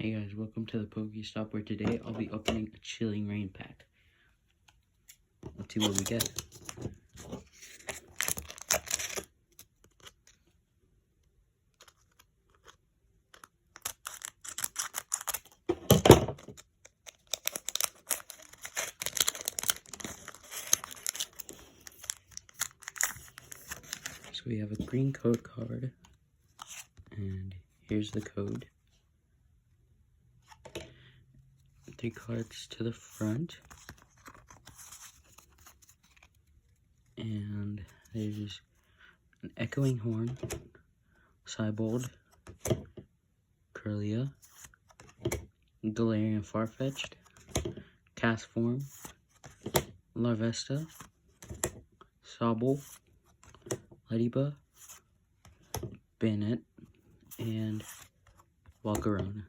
Hey guys, welcome to the Pokestop, where today I'll be opening a Chilling Reign pack. Let's see what we get. So we have a green code card, and here's the code. 3 cards to the front, and there's an Echoing Horn, Cybold, Kirlia, Galarian Farfetch'd, Castform, Larvesta, Sobble, Ladybug, Bennett, and Volcarona.